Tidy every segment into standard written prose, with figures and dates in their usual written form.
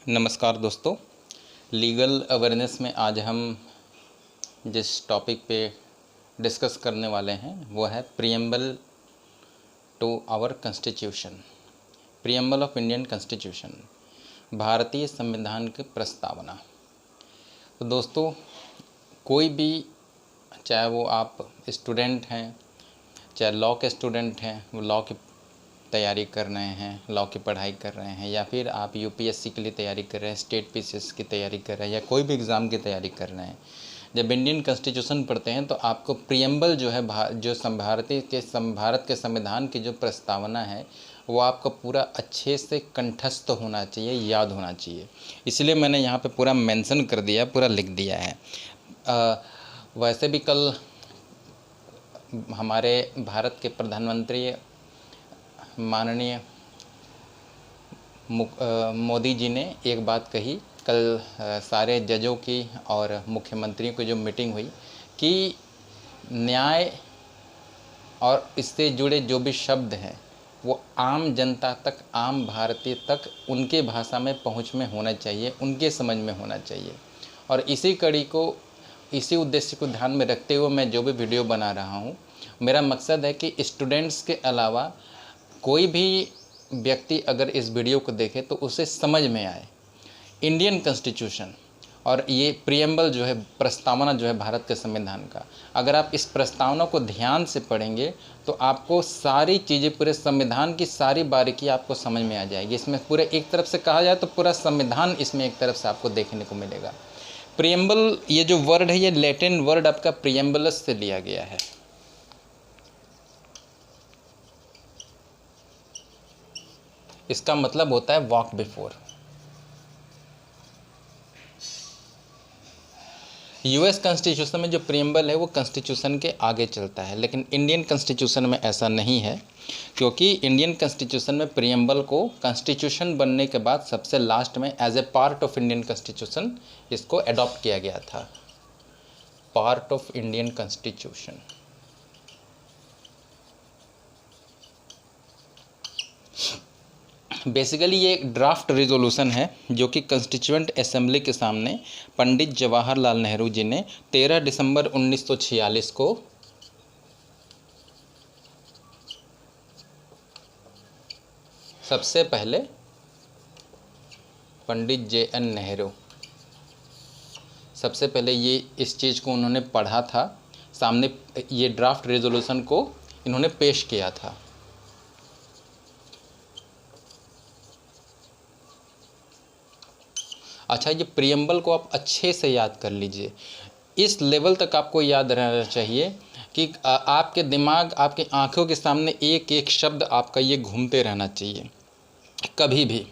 नमस्कार दोस्तों, legal awareness में आज हम जिस टॉपिक पे डिस्कस करने वाले हैं वो है preamble to our constitution, preamble of Indian constitution, भारतीय संविधान की प्रस्तावना। तो दोस्तों, कोई भी, चाहे वो आप स्टूडेंट हैं, चाहे लॉ के स्टूडेंट हैं, वो लॉ की तैयारी कर रहे हैं, लॉ की पढ़ाई कर रहे हैं, या फिर आप यूपीएससी के लिए तैयारी कर रहे हैं, स्टेट पीसीएस की तैयारी कर रहे हैं, या कोई भी एग्ज़ाम की तैयारी कर रहे हैं, जब इंडियन कॉन्स्टिट्यूशन पढ़ते हैं तो आपको प्रीएम्बल जो है जो भारत के संविधान की जो प्रस्तावना है वो आपको पूरा अच्छे से कंठस्थ होना चाहिए, याद होना चाहिए। इसलिए मैंने यहाँ पे पूरा मेंशन कर दिया, पूरा लिख दिया है। वैसे भी कल हमारे भारत के प्रधानमंत्री माननीय मोदी जी ने एक बात कही कल, सारे जजों की और मुख्यमंत्रियों की जो मीटिंग हुई, कि न्याय और इससे जुड़े जो भी शब्द हैं वो आम जनता तक, आम भारतीय तक उनके भाषा में पहुंच में होना चाहिए, उनके समझ में होना चाहिए। और इसी कड़ी को, इसी उद्देश्य को ध्यान में रखते हुए मैं जो भी वीडियो बना रहा हूँ, मेरा मकसद है कि स्टूडेंट्स के अलावा कोई भी व्यक्ति अगर इस वीडियो को देखे तो उसे समझ में आए इंडियन कॉन्स्टिट्यूशन और ये प्रीएम्बल जो है, प्रस्तावना जो है भारत के संविधान का। अगर आप इस प्रस्तावना को ध्यान से पढ़ेंगे तो आपको सारी चीज़ें, पूरे संविधान की सारी बारीकी आपको समझ में आ जाएगी। इसमें पूरे, एक तरफ से कहा जाए तो पूरा संविधान इसमें एक तरफ से आपको देखने को मिलेगा। प्रीएम्बल, ये जो वर्ड है, ये लैटिन वर्ड आपका प्रीएम्बलस से लिया गया है। इसका मतलब होता है वॉक बिफोर। यूएस कॉन्स्टिट्यूशन में जो प्रीएम्बल है वो कॉन्स्टिट्यूशन के आगे चलता है, लेकिन इंडियन कॉन्स्टिट्यूशन में ऐसा नहीं है, क्योंकि इंडियन कॉन्स्टिट्यूशन में प्रीएम्बल को कॉन्स्टिट्यूशन बनने के बाद सबसे लास्ट में as a part of Indian constitution इसको अडॉप्ट किया गया था। Part of Indian constitution. Basically ये एक ड्राफ्ट रिजोल्यूशन है जो कि कॉन्स्टिट्यूएंट असेंबली के सामने पंडित जवाहरलाल नेहरू जी ने 13 दिसंबर 1946 को सबसे पहले पंडित JN नेहरू सबसे पहले ये इस चीज़ को उन्होंने पढ़ा था, सामने ये ड्राफ्ट रिजोल्यूशन को इन्होंने पेश किया था। अच्छा, ये प्रीएम्बल को आप अच्छे से याद कर लीजिए, इस लेवल तक आपको याद रहना चाहिए कि आपके दिमाग, आपकी आंखों के सामने एक एक शब्द आपका ये घूमते रहना चाहिए। कभी भी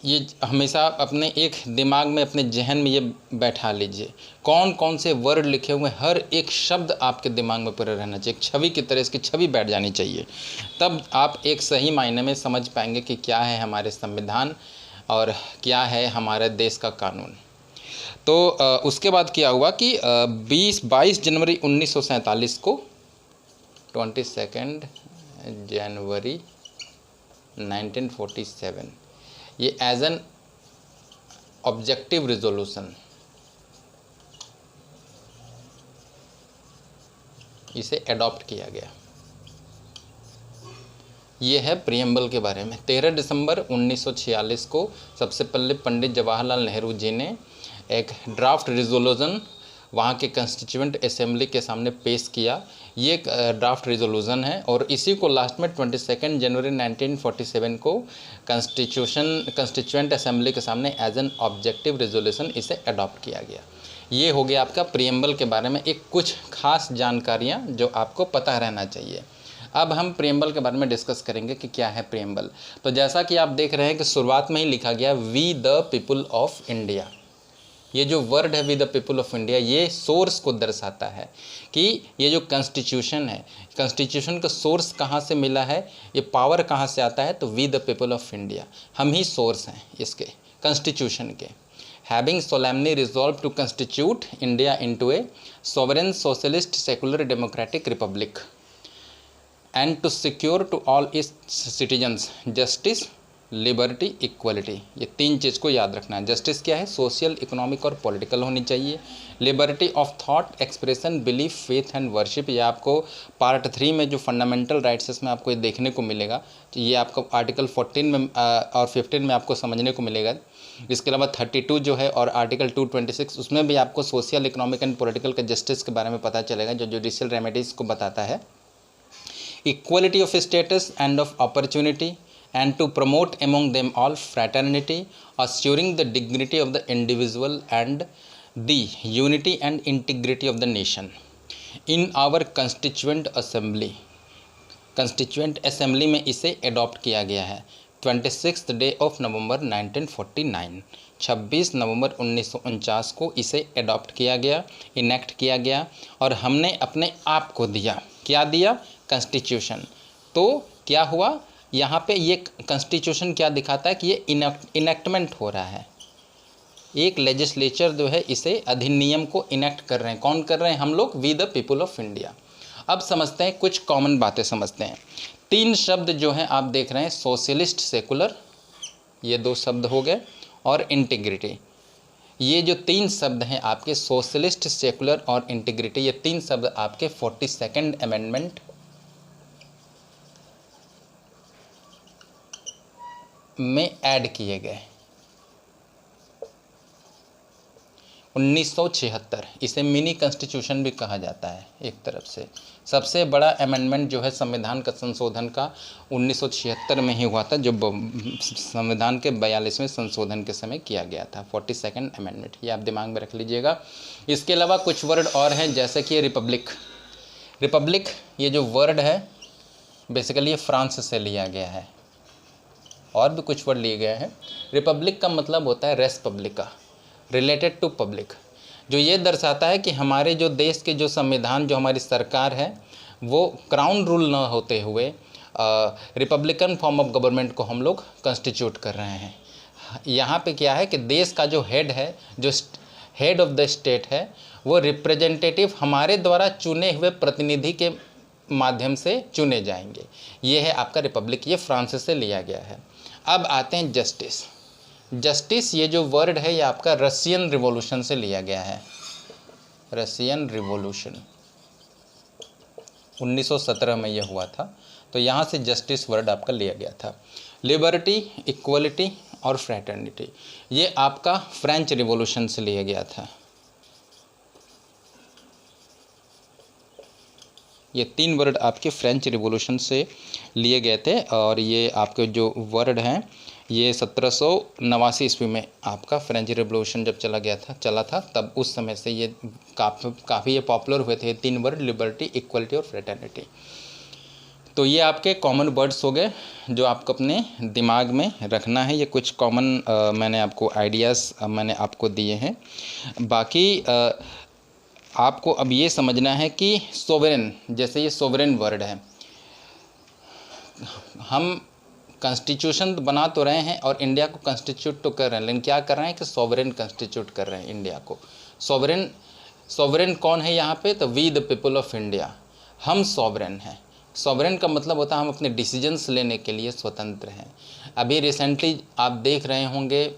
ये हमेशा अपने एक दिमाग में, अपने जहन में ये बैठा लीजिए, कौन कौन से वर्ड लिखे हुए, हर एक शब्द आपके दिमाग में पूरा रहना चाहिए, एक छवि की तरह इसकी छवि बैठ जानी चाहिए। तब आप एक सही मायने में समझ पाएंगे कि क्या है हमारे संविधान और क्या है हमारे देश का कानून। तो उसके बाद क्या हुआ कि 22 जनवरी 1947 को, 22 जनवरी 1947, ये एज एन ऑब्जेक्टिव रिजोल्यूशन इसे अडॉप्ट किया गया। ये है प्रीएम्बल के बारे में। 13 दिसंबर 1946 को सबसे पहले पंडित जवाहरलाल नेहरू जी ने एक ड्राफ्ट रिजोल्यूशन वहाँ के कॉन्स्टिट्यूएंट असेंबली के सामने पेश किया। ये एक ड्राफ्ट रिजोल्यूशन है और इसी को लास्ट में 22 जनवरी 1947 को कॉन्स्टिट्यूएंट असेंबली के सामने एज एन ऑब्जेक्टिव रिजोल्यूशन इसे अडॉप्ट किया गया। ये हो गया आपका प्रीएम्बल के बारे में एक कुछ खास जानकारियाँ जो आपको पता रहना चाहिए। अब हम प्रीएम्बल के बारे में डिस्कस करेंगे कि क्या है प्रीएम्बल। तो जैसा कि आप देख रहे हैं कि शुरुआत में ही लिखा गया we the people of India. ये जो वर्ड है we the people of India, ये सोर्स को दर्शाता है कि ये जो कॉन्स्टिट्यूशन है, कॉन्स्टिट्यूशन का सोर्स कहाँ से मिला है, ये पावर कहाँ से आता है, तो we the people of India, हम ही सोर्स हैं इसके कॉन्स्टिट्यूशन के। Having solemnly resolve to constitute India into a sovereign socialist secular democratic republic and to secure to all its citizens justice, liberty, equality, ये तीन चीज़ को याद रखना है। जस्टिस क्या है? सोशल, इकोनॉमिक और पॉलिटिकल होनी चाहिए। Liberty of thought, expression, belief, faith and worship, ये आपको पार्ट 3 में जो फंडामेंटल राइट्स इसमें आपको ये देखने को मिलेगा। ये आपको आर्टिकल 14 में और 15 में आपको समझने को मिलेगा। इसके अलावा 32 जो है और आर्टिकल 226 उसमें भी आपको सोशल, इकोनॉमिक एंड पॉलिटिकल के जस्टिस के बारे में पता चलेगा, जो जुडिशियल रेमेडीज़ को बताता है। Equality of status end of opportunity and to promote among them all fraternity, assuring the dignity of the individual and the unity and integrity of the nation. In our constituent assembly में इसे adopt किया गया है 26 day of November 1949, 26 नवंबर 1949 को इसे adopt किया गया, enact किया गया, और हमने अपने आप को दिया, क्या दिया? कॉन्स्टिट्यूशन। तो क्या हुआ यहाँ पे? ये कॉन्स्टिट्यूशन क्या दिखाता है कि ये इनेक्टमेंट हो रहा है। एक लेजिस्लेचर जो है इसे अधिनियम को इनेक्ट कर रहे हैं। कौन कर रहे हैं? हम लोग, we the people of India. अब समझते हैं, कुछ कॉमन बातें समझते हैं। तीन शब्द जो हैं आप देख रहे हैं, सोशलिस्ट, सेकुलर, ये दो शब्द हो गए, और इंटीग्रिटी। ये जो तीन शब्द हैं आपके, सोशलिस्ट, सेकुलर और इंटीग्रिटी, ये तीन शब्द आपके 42nd अमेंडमेंट में ऐड किए गए 1976। इसे मिनी कॉन्स्टिट्यूशन भी कहा जाता है एक तरफ से। सबसे बड़ा अमेंडमेंट जो है संविधान का संशोधन का 1976 में ही हुआ था, जो संविधान के 42वें संशोधन के समय किया गया था, 42nd अमेंडमेंट। ये आप दिमाग में रख लीजिएगा। इसके अलावा कुछ वर्ड और हैं, जैसे कि रिपब्लिक। रिपब्लिक ये जो वर्ड है बेसिकली ये फ्रांस से लिया गया है, और भी कुछ वर्ड लिए गए हैं। रिपब्लिक का मतलब होता है रेस पब्लिका, रिलेटेड टू पब्लिक, जो ये दर्शाता है कि हमारे जो देश के जो संविधान, जो हमारी सरकार है, वो क्राउन रूल ना होते हुए रिपब्लिकन फॉर्म ऑफ गवर्नमेंट को हम लोग कॉन्स्टिट्यूट कर रहे हैं। यहाँ पे क्या है कि देश का जो हेड है, जो हेड ऑफ द स्टेट है, वो रिप्रेजेंटेटिव हमारे द्वारा चुने हुए प्रतिनिधि के माध्यम से चुने जाएंगे। ये है आपका रिपब्लिक, ये फ्रांस से लिया गया है। अब आते हैं जस्टिस। जस्टिस ये जो वर्ड है ये आपका रशियन रिवॉल्यूशन से लिया गया है। रशियन रिवॉल्यूशन 1917 में ये हुआ था, तो यहाँ से जस्टिस वर्ड आपका लिया गया था। लिबर्टी, इक्वलिटी और फ्रैटर्निटी ये आपका फ्रेंच रिवॉल्यूशन से लिया गया था। ये तीन वर्ड आपके फ्रेंच रिवॉल्यूशन से लिए गए थे, और ये आपके जो वर्ड हैं ये 1789 ईस्वी में आपका फ्रेंच रिवॉल्यूशन जब चला था तब उस समय से ये काफ़ी ये पॉपुलर हुए थे, तीन वर्ड, लिबर्टी, इक्वलिटी और फ्रेटर्निटी। तो ये आपके कॉमन वर्ड्स हो गए जो आपको अपने दिमाग में रखना है। ये कुछ कॉमन मैंने आपको आइडियाज़ मैंने आपको दिए हैं। बाकी आपको अब ये समझना है कि सोवरेन, जैसे ये सोवरेन वर्ड है, हम कॉन्स्टिट्यूशन बना तो रहे हैं और इंडिया को कॉन्स्टिट्यूट तो कर रहे हैं, लेकिन क्या कर रहे हैं कि सोवरेन कॉन्स्टिट्यूट कर रहे हैं इंडिया को। सोवरेन कौन है यहाँ पे? तो we the people of India, हम सोवरेन हैं। सोवरेन का मतलब होता है हम अपने डिसीजंस लेने के लिए स्वतंत्र हैं। अभी रिसेंटली आप देख रहे होंगे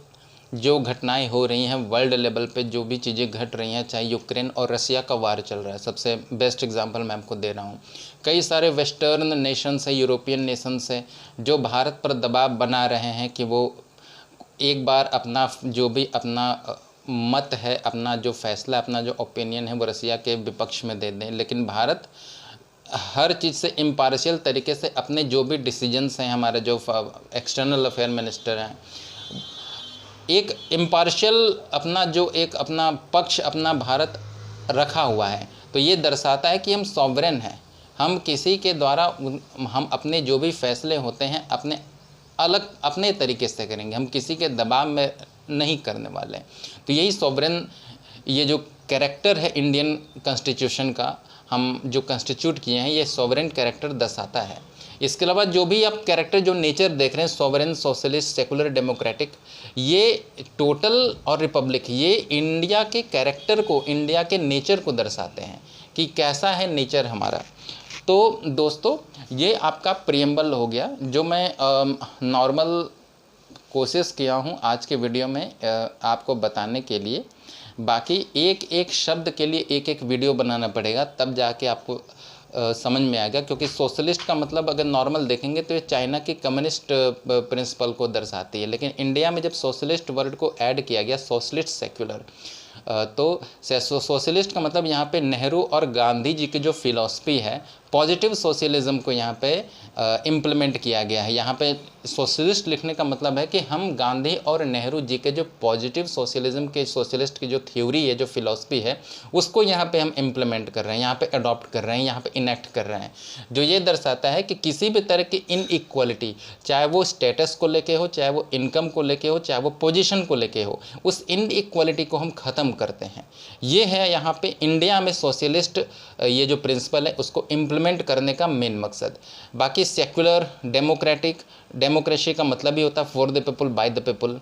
जो घटनाएं हो रही हैं वर्ल्ड लेवल पे, जो भी चीज़ें घट रही हैं, चाहे यूक्रेन और रसिया का वार चल रहा है, सबसे बेस्ट एग्जांपल मैं आपको दे रहा हूँ। कई सारे वेस्टर्न नेशंस है, यूरोपियन नेशंस है, जो भारत पर दबाव बना रहे हैं कि वो एक बार अपना जो भी अपना मत है, अपना जो फैसला, अपना जो ओपिनियन है वो रसिया के विपक्ष में दे दें। लेकिन भारत हर चीज़ से इम्पार्शियल तरीके से अपने जो भी डिसीजंस हैं, हमारे जो एक्सटर्नल अफेयर मिनिस्टर हैं, एक इम्पार्शियल अपना जो एक अपना पक्ष अपना भारत रखा हुआ है। तो ये दर्शाता है कि हम सॉवरेन हैं, हम किसी के द्वारा हम अपने जो भी फैसले होते हैं अपने अलग अपने तरीके से करेंगे, हम किसी के दबाव में नहीं करने वाले। तो यही सॉवरेन, ये जो कैरेक्टर है इंडियन कॉन्स्टिट्यूशन का, हम जो कॉन्स्टिट्यूट किए हैं, ये सॉवरेन कैरेक्टर दर्शाता है। इसके अलावा जो भी आप कैरेक्टर जो नेचर देख रहे हैं, सॉवरेन, सोशलिस्ट, सेकुलर, डेमोक्रेटिक, ये टोटल और रिपब्लिक, ये इंडिया के कैरेक्टर को, इंडिया के नेचर को दर्शाते हैं कि कैसा है नेचर हमारा। तो दोस्तों ये आपका प्रियम्बल हो गया, जो मैं नॉर्मल कोशिश किया हूँ आज के वीडियो में आपको बताने के लिए। बाकी एक एक शब्द के लिए एक एक वीडियो बनाना पड़ेगा, तब जाके आपको समझ में आएगा। क्योंकि सोशलिस्ट का मतलब अगर नॉर्मल देखेंगे तो ये चाइना की कम्युनिस्ट प्रिंसिपल को दर्शाती है, लेकिन इंडिया में जब सोशलिस्ट वर्ड को ऐड किया गया, सोशलिस्ट सेक्युलर, तो सोशलिस्ट का मतलब यहाँ पे नेहरू और गांधी जी की जो फिलॉसफी है, पॉजिटिव सोशलिज्म को यहाँ पे इम्प्लीमेंट किया गया है। यहाँ पे सोशलिस्ट लिखने का मतलब है कि हम गांधी और नेहरू जी के जो पॉजिटिव सोशलिज्म के, सोशलिस्ट की जो थ्योरी है, जो फिलॉसफी है, उसको यहाँ पे हम इम्प्लीमेंट कर रहे हैं, यहाँ पे अडॉप्ट कर रहे हैं, यहाँ पे इनेक्ट कर रहे हैं। जो ये दर्शाता है कि किसी भी तरह की इनइक्वालिटी, चाहे वो स्टेटस को लेके हो, चाहे वो इनकम को लेके हो, चाहे वो पोजीशन को लेके हो, उस इनइक्वालिटी को हम ख़त्म करते हैं। ये है यहाँ पे इंडिया में सोशलिस्ट ये जो प्रिंसिपल है उसको इम्प्लीमेंट करने का मेन मकसद। बाकी सेक्युलर, डेमोक्रेटिक, डेमोक्रेसी का मतलब ही होता है for the people, by the people.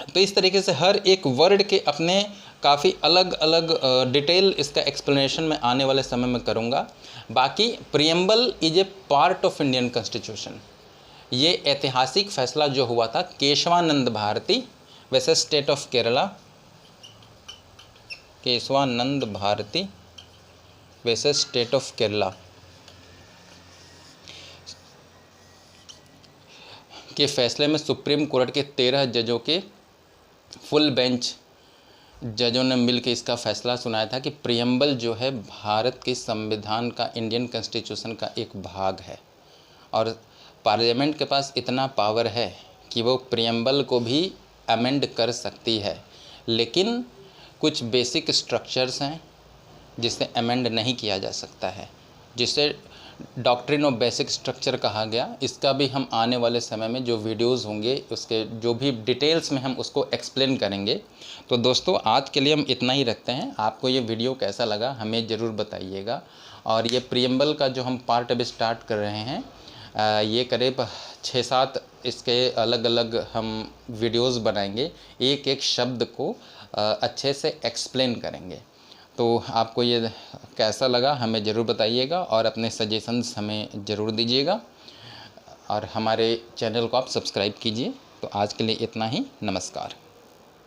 तो इस तरीके से हर एक वर्ड के अपने काफ़ी अलग अलग डिटेल इसका एक्सप्लेनेशन मैं आने वाले समय में करूँगा। बाकी preamble is a part of Indian constitution. ये ऐतिहासिक फैसला जो हुआ था केशवानंद भारती वैसे स्टेट ऑफ केरला, केशवानंद भारती वैसे स्टेट ऑफ केरला के फैसले में सुप्रीम कोर्ट के 13 जजों के फुल बेंच जजों ने मिलकर इसका फैसला सुनाया था कि प्रियम्बल जो है भारत के संविधान का, इंडियन कॉन्स्टिट्यूशन का एक भाग है, और पार्लियामेंट के पास इतना पावर है कि वो प्रियम्बल को भी अमेंड कर सकती है। लेकिन कुछ बेसिक स्ट्रक्चर्स हैं जिसे अमेंड नहीं किया जा सकता है, जिसे डॉक्ट्रिन ऑफ बेसिक स्ट्रक्चर कहा गया। इसका भी हम आने वाले समय में जो वीडियोस होंगे उसके जो भी डिटेल्स में हम उसको एक्सप्लेन करेंगे। तो दोस्तों आज के लिए हम इतना ही रखते हैं। आपको ये वीडियो कैसा लगा हमें ज़रूर बताइएगा। और ये प्रियम्बल का जो हम पार्ट अभी स्टार्ट कर रहे हैं, ये करीब 6-7 इसके अलग अलग हम वीडियोस बनाएंगे, एक एक शब्द को अच्छे से एक्सप्लेन करेंगे। तो आपको ये कैसा लगा हमें ज़रूर बताइएगा और अपने सजेशंस हमें ज़रूर दीजिएगा, और हमारे चैनल को आप सब्सक्राइब कीजिए। तो आज के लिए इतना ही, नमस्कार।